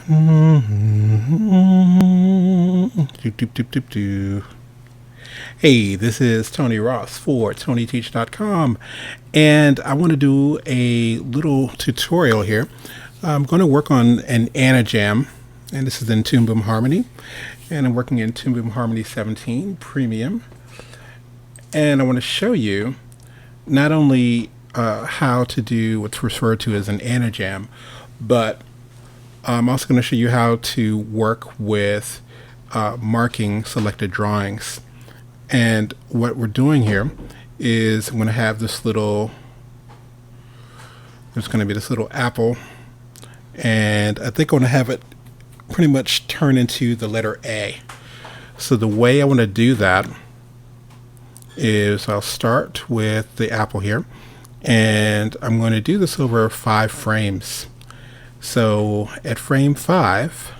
Hey, this is Tony Ross for TonyTeach.com, and I want to do a little tutorial here. I'm going to work on an Anijam, and this is in Toon Boom Harmony, and I'm working in Toon Boom Harmony 17 Premium, and I want to show you not only how to do what's referred to as an Anijam, but I'm also going to show you how to work with marking selected drawings. And what we're doing here is I'm going to have this little, there's going to be this little apple, and I think I'm going to have it pretty much turn into the letter A. So the way I want to do that is I'll start with the apple here, and I'm going to do this over 5 frames. So at frame 5,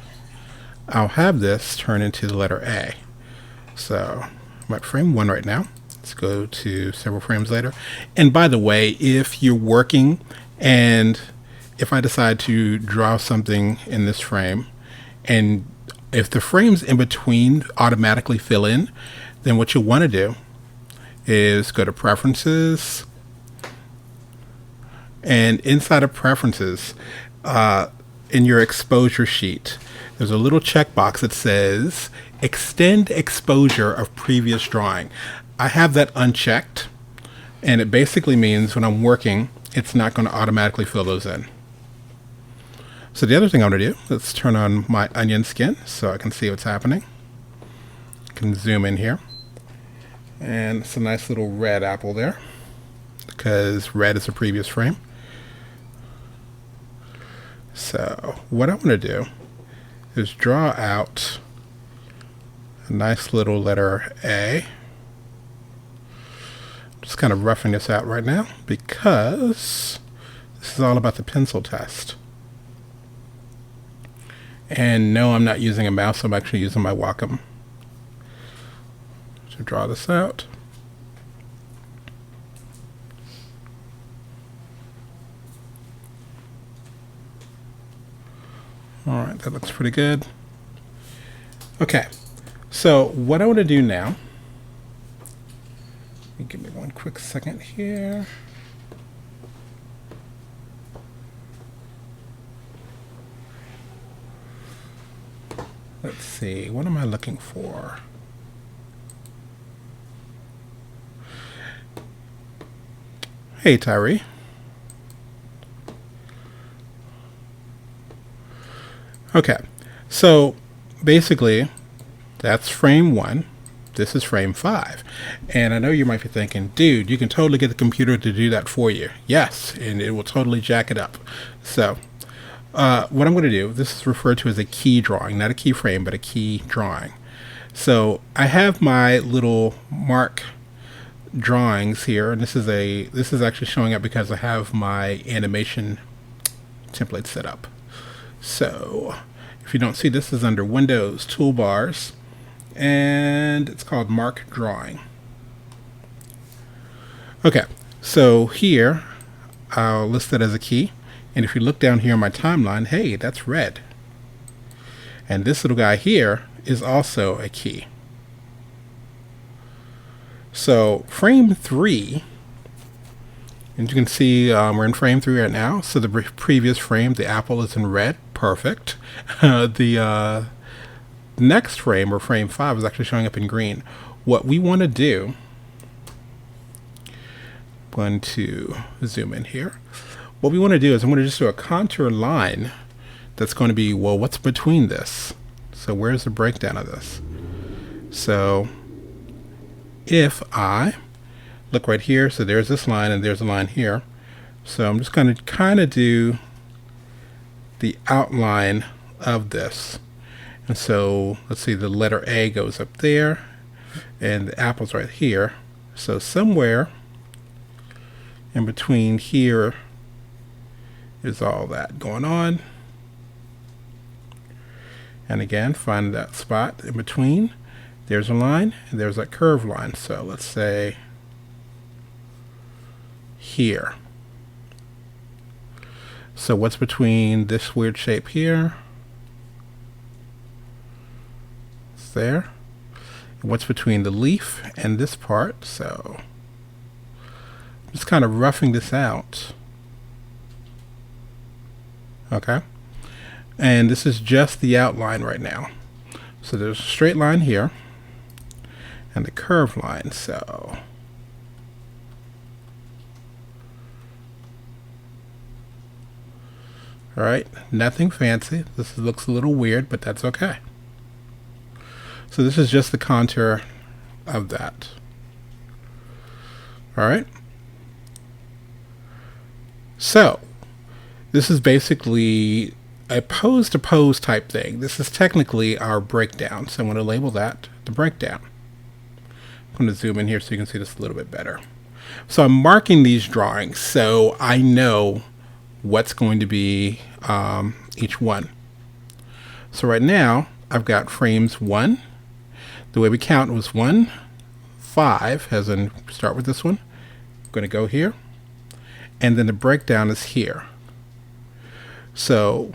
I'll have this turn into the letter A. So I'm at frame 1 right now. Let's go to several frames later. And by the way, if you're working and if I decide to draw something in this frame, and if the frames in between automatically fill in, then what you'll want to do is go to Preferences, and inside of Preferences, in your exposure sheet, there's a little checkbox that says extend exposure of previous drawing. I have that unchecked, and it basically means when I'm working, it's not going to automatically fill those in. So the other thing I'm going to do, let's turn on my onion skin so I can see what's happening. I can zoom in here, and it's a nice little red apple there because red is the previous frame. So what I want to do is draw out a nice little letter A. Just kind of roughing this out right now because this is all about the pencil test. And no, I'm not using a mouse, I'm actually using my Wacom to draw this out. All right, that looks pretty good. Okay, so what I want to do now, give me one quick second here. Let's see, what am I looking for? Hey, Tyree. Okay, so basically that's frame 1. This is frame 5. And I know you might be thinking, dude, you can totally get the computer to do that for you. Yes, and it will totally jack it up. So what I'm going to do, this is referred to as a key drawing, not a keyframe, but a key drawing. So I have my little mark drawings here, and this is actually showing up because I have my animation template set up. So if you don't see, this is under Windows Toolbars, and it's called Mark Drawing. Okay, so here I'll list that as a key, and if you look down here on my timeline, hey, that's red. And this little guy here is also a key. So frame 3, and you can see we're in frame 3 right now. So the previous frame, the apple is in red. Perfect. The next frame, or frame 5, is actually showing up in green. What we want to do, I'm going to zoom in here. What we want to do is I'm going to just do a contour line that's going to be, well, what's between this? So where's the breakdown of this? So if I look right here, so there's this line and there's a line here. So I'm just going to kind of do the outline of this. And so let's see, the letter A goes up there and the apple's right here. So somewhere in between here is all that going on. And again, find that spot in between. There's a line and there's that curved line. So let's say here. So what's between this weird shape here there. What's between the leaf and this part. So just kind of roughing this out. Okay. And this is just the outline right now. So there's a straight line here and the curved line. So all right, nothing fancy. This looks a little weird, but that's okay. So this is just the contour of that. All right. So this is basically a pose to pose type thing. This is technically our breakdown. So I'm going to label that the breakdown. I'm going to zoom in here so you can see this a little bit better. So I'm marking these drawings so I know what's going to be each one. So right now I've got frames 1. The way we count was 1, 5, as in start with this one. I'm going to go here, and then the breakdown is here. So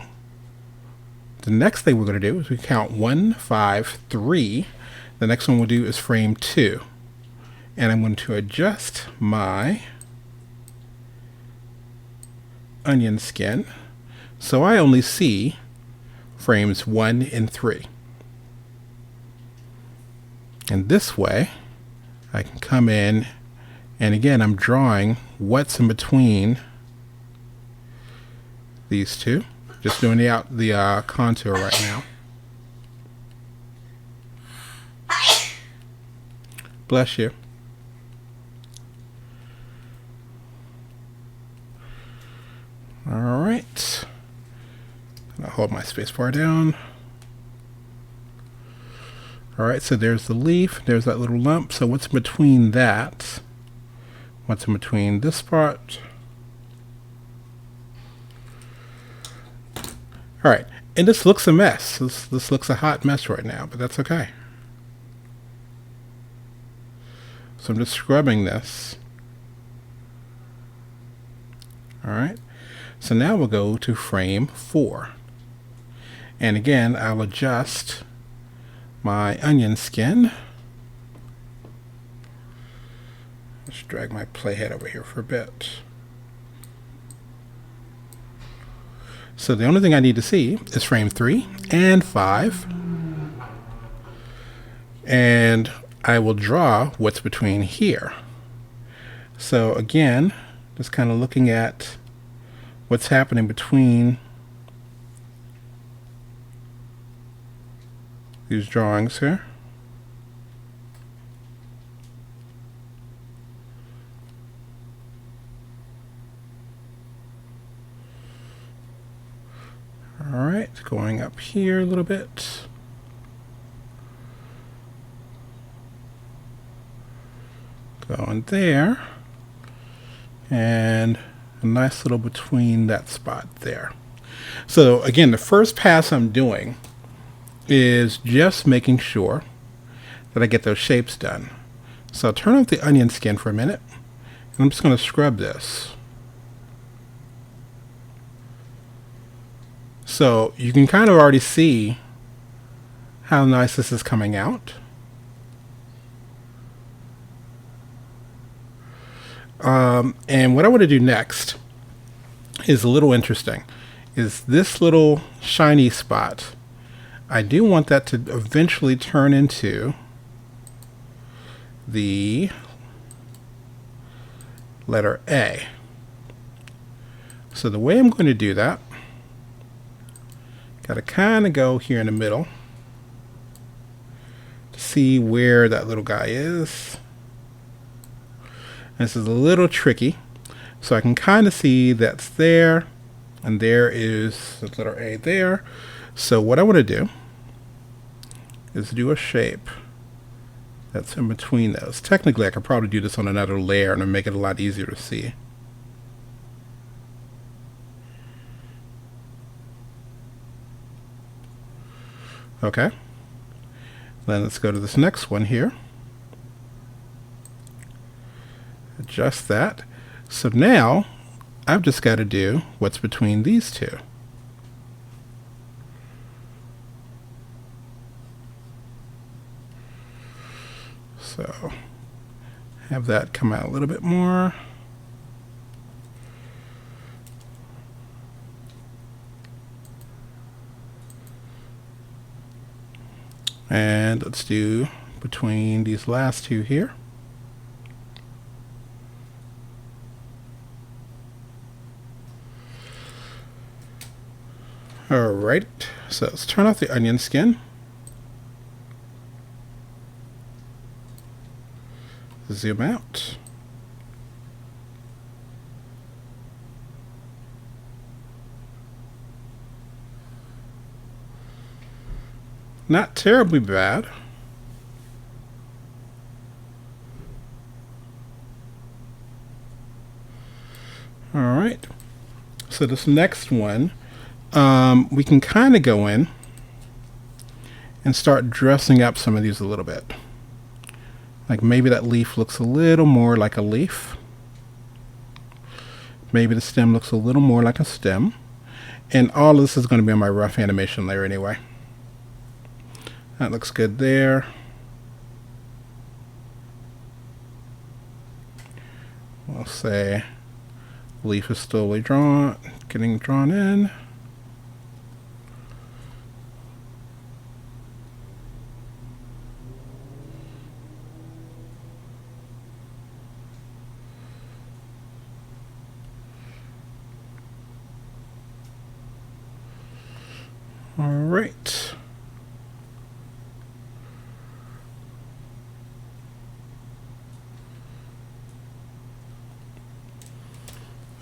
the next thing we're going to do is we count 1, 5, 3. The next one we'll do is frame 2, and I'm going to adjust my onion skin so I only see frames 1 and 3. And this way I can come in, and again I'm drawing what's in between these two. Just doing the contour right now. Bless you. All right. I'll hold my spacebar down. All right, so there's the leaf. There's that little lump. So what's in between that? What's in between this part? All right, and this looks a mess. This looks a hot mess right now, but that's okay. So I'm just scrubbing this. All right, so now we'll go to frame 4. And again, I'll adjust my onion skin. Let's drag my playhead over here for a bit. So the only thing I need to see is frame 3 and 5. And I will draw what's between here. So again, just kind of looking at what's happening between these drawings here. All right, going up here a little bit. Going there. And a nice little between that spot there. So again, the first pass I'm doing is just making sure that I get those shapes done. So I'll turn off the onion skin for a minute, and I'm just going to scrub this. So you can kind of already see how nice this is coming out. And what I want to do next is a little interesting. Is this little shiny spot. I do want that to eventually turn into the letter A. So the way I'm going to do that, got to kind of go here in the middle to see where that little guy is. This is a little tricky, so I can kind of see that's there, and there is the letter A there. So what I want to do is do a shape that's in between those. Technically, I could probably do this on another layer and make it a lot easier to see. Okay. Then let's go to this next one here. Adjust that. So now I've just got to do what's between these two. So have that come out a little bit more. And let's do between these last two here. Alright, so let's turn off the onion skin. Zoom out. Not terribly bad. Alright, so this next one, we can kind of go in and start dressing up some of these a little bit. Like maybe that leaf looks a little more like a leaf. Maybe the stem looks a little more like a stem. And all of this is going to be on my rough animation layer anyway. That looks good there. We'll say leaf is slowly getting drawn in. All right.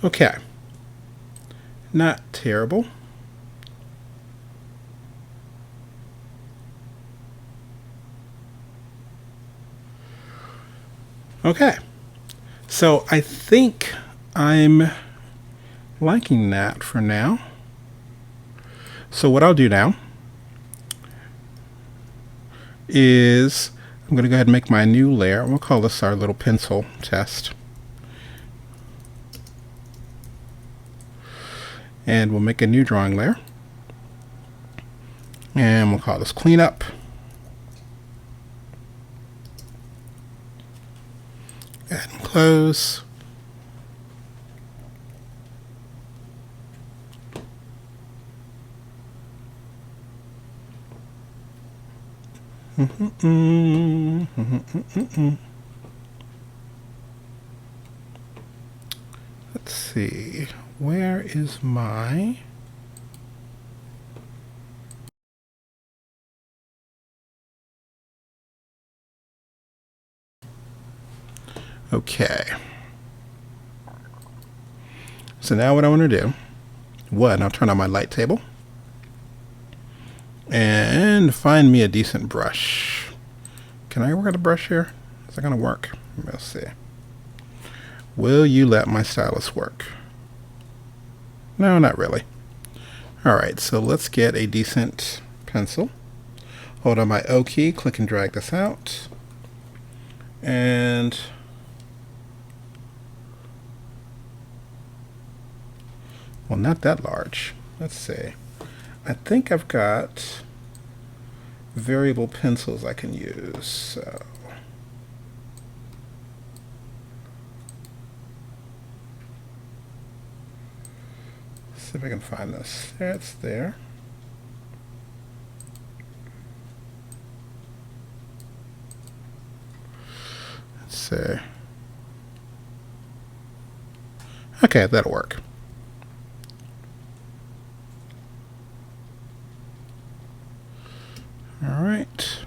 Okay. Not terrible. Okay. So I think I'm liking that for now. So what I'll do now is I'm going to go ahead and make my new layer. We'll call this our little pencil test. And we'll make a new drawing layer. And we'll call this cleanup. And close. Let's see, where is my... Okay. So now what I want to do, I'll turn on my light table and find me a decent brush. Can I work with a brush here? Is that going to work? Let's see. Will you let my stylus work? No, not really. Alright, so let's get a decent pencil. Hold on my O key, click and drag this out. And well, not that large. Let's see. I think I've got variable pencils I can use. So let's see if I can find this. There, it's there. Let's see. Okay, that'll work. All right.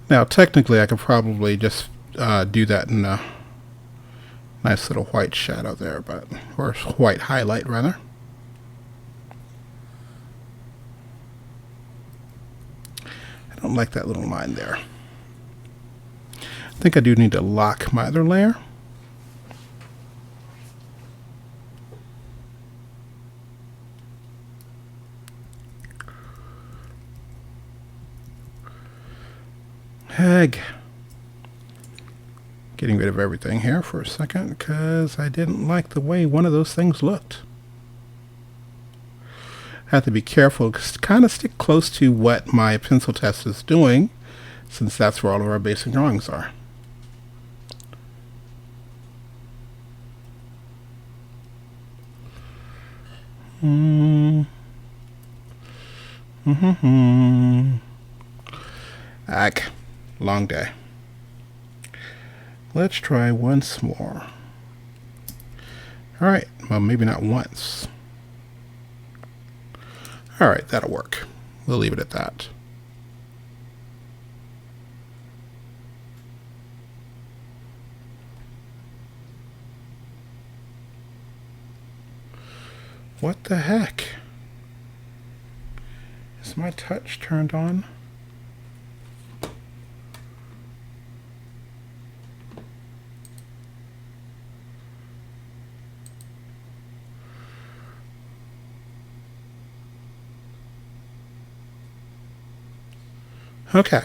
Now, technically, I could probably just do that in a nice little white shadow there, or white highlight, rather. I don't like that little line there. I think I do need to lock my other layer. Heck. Getting rid of everything here for a second because I didn't like the way one of those things looked. I have to be careful, kind of stick close to what my pencil test is doing, since that's where all of our basic drawings are. Ag, long day. Let's try once more. Alright, well, maybe not once. Alright, that'll work. We'll leave it at that. What the heck? Is my touch turned on? Okay,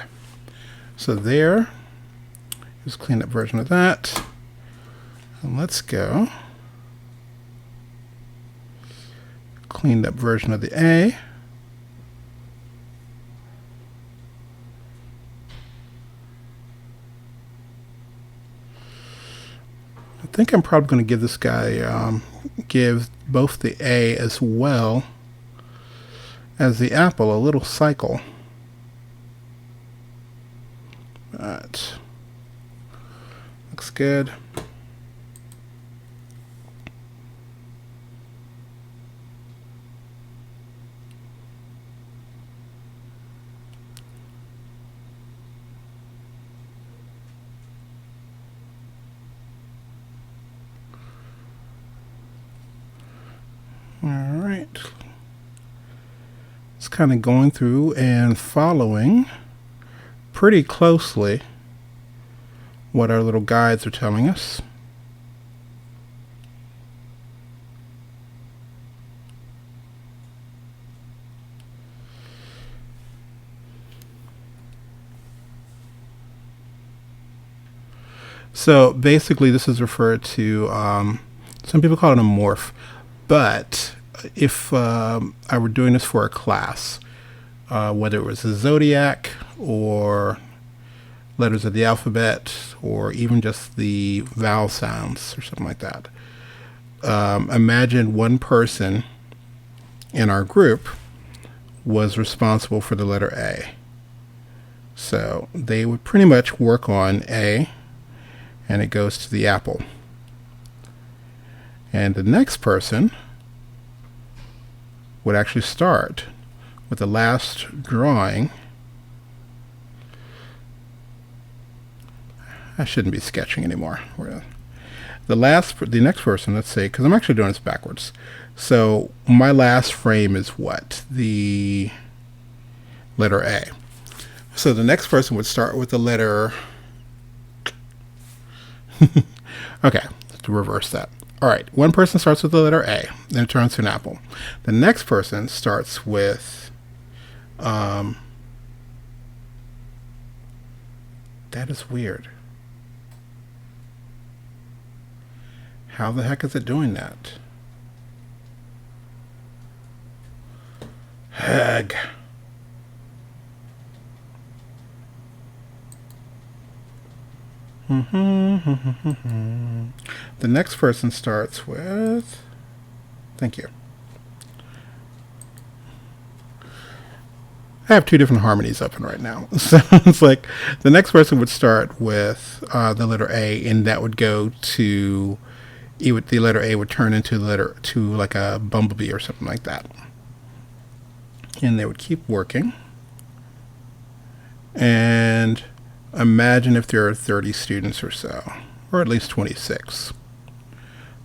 so there is a cleaned up version of that. And let's go cleaned up version of the A. I think I'm probably going to give this guy, give both the A as well as the apple a little cycle. That looks good. All right. It's kind of going through and following pretty closely what our little guides are telling us. So basically this is referred to, some people call it a morph, but if I were doing this for a class, whether it was a zodiac or letters of the alphabet or even just the vowel sounds or something like that. Imagine one person in our group was responsible for the letter A. So they would pretty much work on A and it goes to the apple. And the next person would actually start with the last drawing. I shouldn't be sketching anymore. The next person, let's say, because I'm actually doing this backwards. So my last frame is what? The letter A. So the next person would start with the letter. Okay, to reverse that. All right, one person starts with the letter A, then it turns to an apple. The next person starts with that is weird. How the heck is it doing that? Heck. The next person starts with, thank you. I have two different harmonies open right now. So it's like the next person would start with the letter A, and that would go to, the letter A would turn into the letter to like a bumblebee or something like that. And they would keep working. And imagine if there are 30 students or so, or at least 26.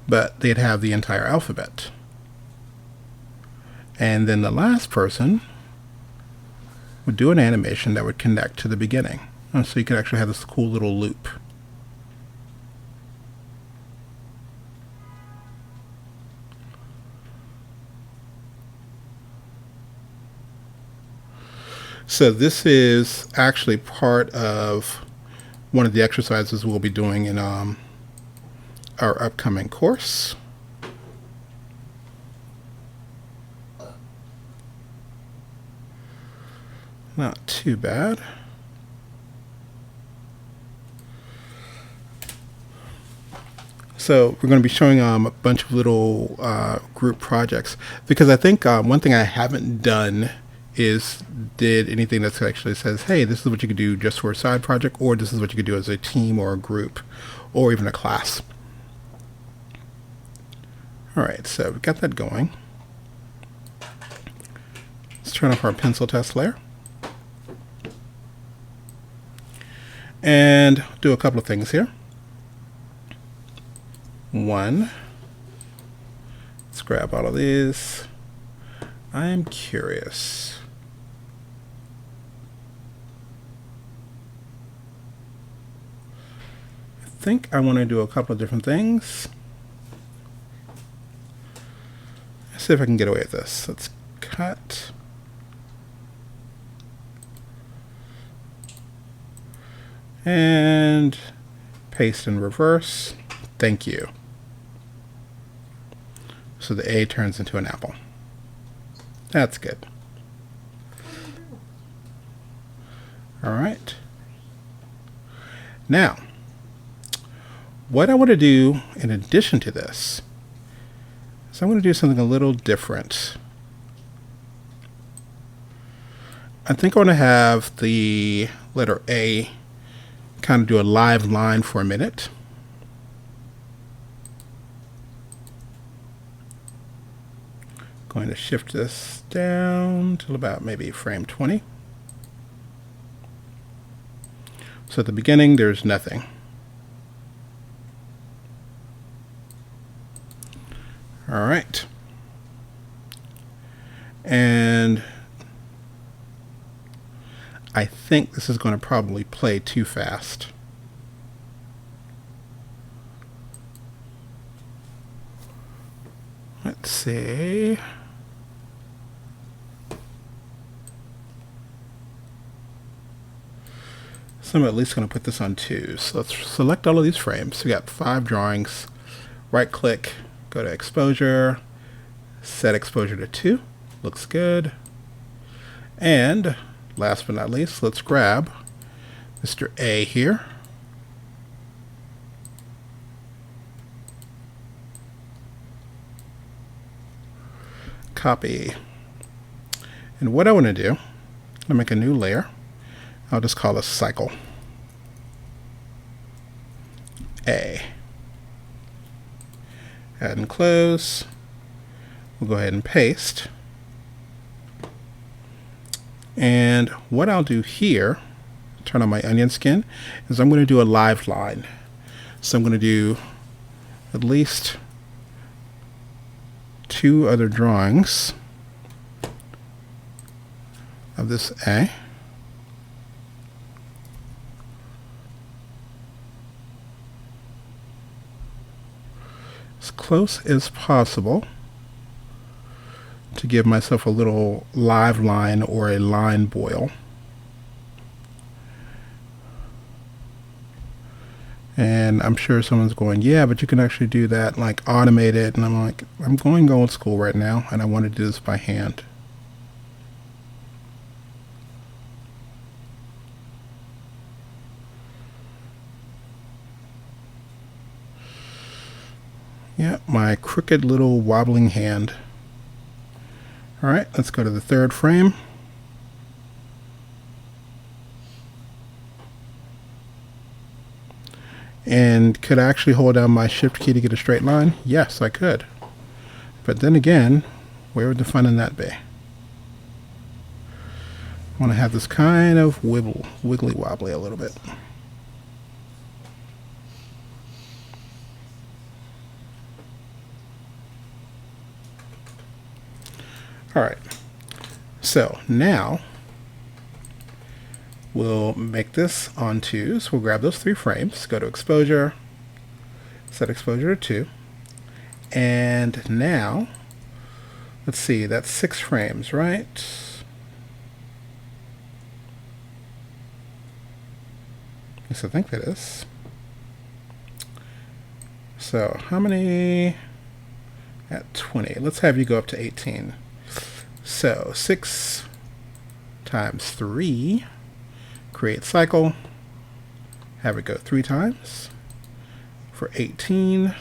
But they'd have the entire alphabet. And then the last person would do an animation that would connect to the beginning. So you can actually have this cool little loop. So this is actually part of one of the exercises we'll be doing in our upcoming course. Not too bad. So we're going to be showing a bunch of little group projects, because I think one thing I haven't done is did anything that actually says, hey, this is what you could do just for a side project, or this is what you could do as a team or a group or even a class. All right, so we've got that going. Let's turn off our pencil test layer and do a couple of things here. One, let's grab all of these. I'm curious. I think I want to do a couple of different things. Let's see if I can get away with this. Let's cut. And paste in reverse. Thank you. So the A turns into an apple. That's good. All right. Now, what I want to do in addition to this is I'm going to do something a little different. I think I want to have the letter A kind of do a live line for a minute. Going to shift this down till about maybe frame 20. So at the beginning, there's nothing. All right. And I think this is going to probably play too fast. Let's see. So I'm at least going to put this on 2. So let's select all of these frames. We got 5 drawings. Right click, go to exposure, set exposure to 2. Looks good. And last but not least, let's grab Mr. A here. Copy. And what I want to do, I'll make a new layer. I'll just call this cycle A. Add and close. We'll go ahead and paste. And what I'll do here, turn on my onion skin, is I'm going to do a live line. So I'm going to do at least 2 other drawings of this A. As close as possible to give myself a little live line or a line boil. And I'm sure someone's going, yeah, but you can actually do that, like automate it. And I'm like, I'm going old school right now, and I want to do this by hand. Yeah, my crooked little wobbling hand. All right, let's go to the 3rd frame. And could I actually hold down my shift key to get a straight line? Yes, I could. But then again, where would the fun in that be? I want to have this kind of wiggly wobbly a little bit. All right, so now We'll make this on 2, so we'll grab those 3 frames, go to exposure, set exposure to 2, and now, let's see, that's 6 frames, right? Yes, I think that is. So how many at 20? Let's have you go up to 18. So 6 times 3, create cycle, have it go 3 times for 18.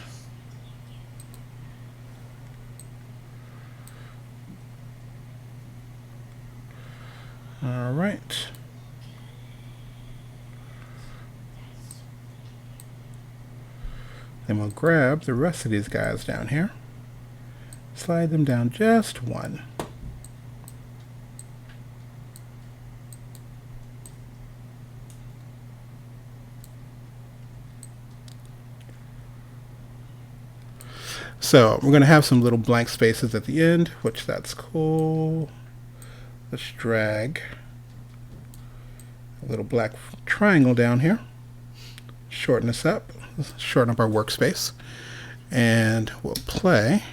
All right. Then we'll grab the rest of these guys down here, slide them down just 1. So we're going to have some little blank spaces at the end, which that's cool. Let's drag a little black triangle down here, shorten this up, shorten up our workspace, and we'll play.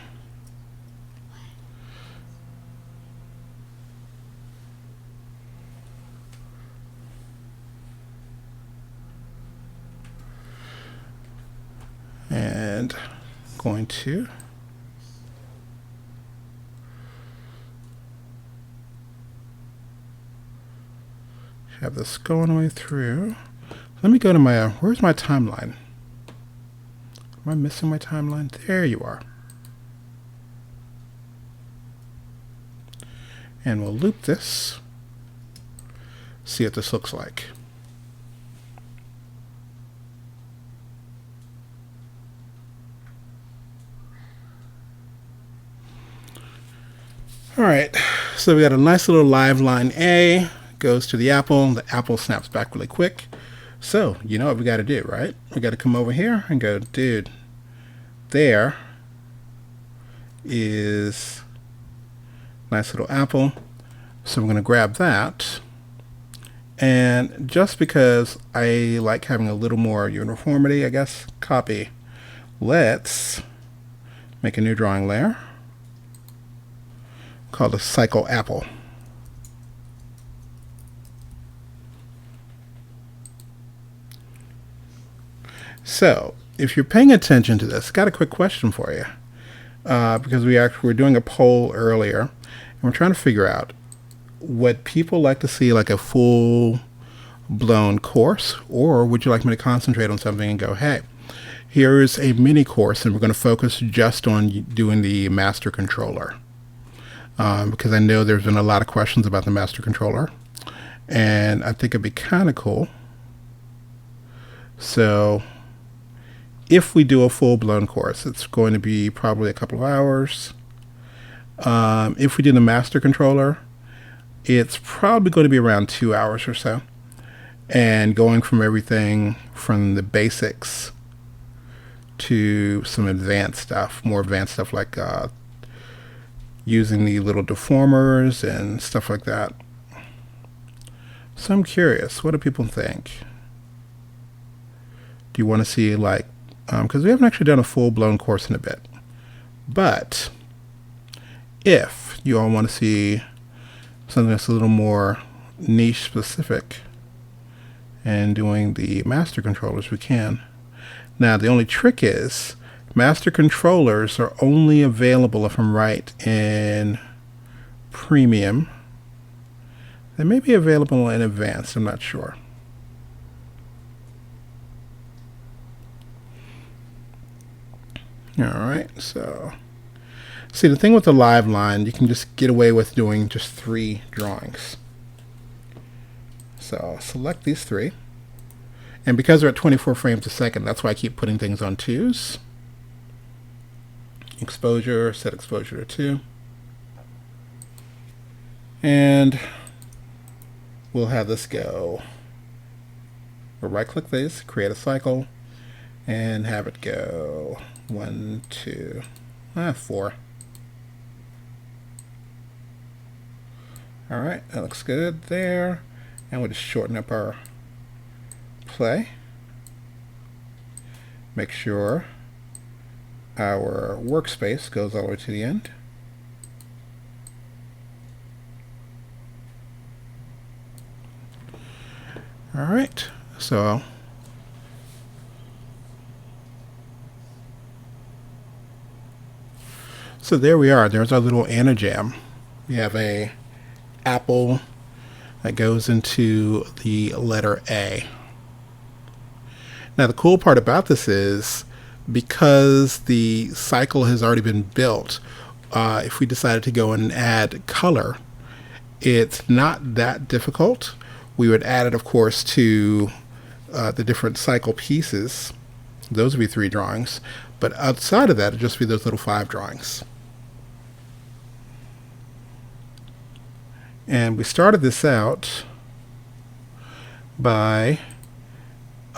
And going to have this going all the way through. Let me go to my, where's my timeline? Am I missing my timeline? There you are. And we'll loop this, see what this looks like. All right, so we got a nice little live line A, goes to the apple snaps back really quick. So, you know what we got to do, right? We got to come over here and go, dude, there is nice little apple. So we're going to grab that. And just because I like having a little more uniformity, I guess, copy. Let's make a new drawing layer called a cycle apple. So if you're paying attention to this, got a quick question for you, because we were doing a poll earlier, and we're trying to figure out would people like to see like a full blown course, or would you like me to concentrate on something and go, hey, here's a mini course and we're going to focus just on doing the master controller. Because I know there's been a lot of questions about the master controller, and I think it'd be kind of cool. So if we do a full-blown course, it's going to be probably a couple of hours. If we do the master controller, it's probably going to be around 2 hours or so, and going from everything from the basics to some advanced stuff, more advanced stuff like using the little deformers and stuff like that. So I'm curious, what do people think? Do you want to see like, because we haven't actually done a full-blown course in a bit, but if you all want to see something that's a little more niche specific and doing the master controllers, we can. Now the only trick is master controllers are only available, if I'm right, in premium. They may be available in advanced, I'm not sure. Alright, so see, the thing with the live line, you can just get away with doing just 3 drawings. So I'll select these 3, and because they're at 24 frames a second, that's why I keep putting things on 2s. Exposure, set exposure to 2, and we'll have this go. We'll right click this, create a cycle, and have it go 1, 2, 4. Alright, that looks good there. And we'll just shorten up our play. Make sure our workspace goes all the way to the end. All right, so there we are. There's our little Anajam. We have a apple that goes into the letter A. Now the cool part about this is, because the cycle has already been built, if we decided to go and add color, it's not that difficult. We would add it, of course, to the different cycle pieces. Those would be 3 drawings. But outside of that, it'd just be those little 5 drawings. And we started this out by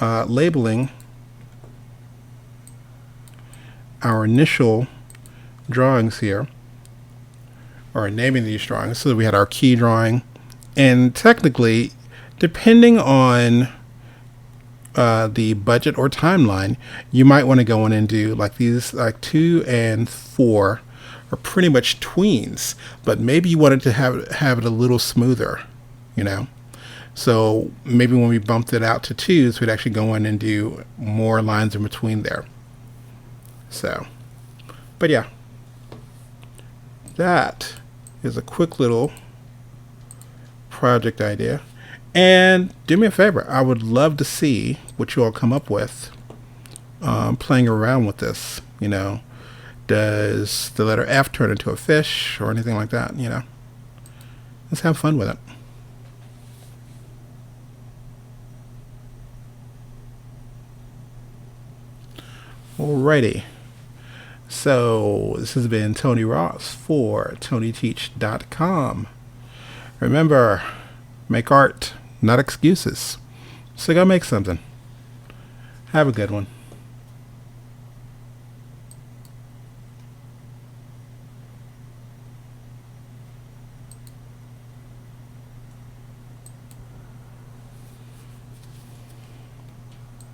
labeling our initial drawings here, or naming these drawings. So that we had our key drawing, and technically, depending on the budget or timeline, you might want to go in and do like these, like 2 and 4 are pretty much tweens, but maybe you wanted to have it a little smoother, you know. So maybe when we bumped it out to 2s, we'd actually go in and do more lines in between there. So, but yeah, that is a quick little project idea. And do me a favor, I would love to see what you all come up with playing around with this. You know, does the letter F turn into a fish or anything like that? You know, let's have fun with it. Alrighty, so this has been Tony Ross for TonyTeach.com. Remember, make art, not excuses. So go make something. Have a good one.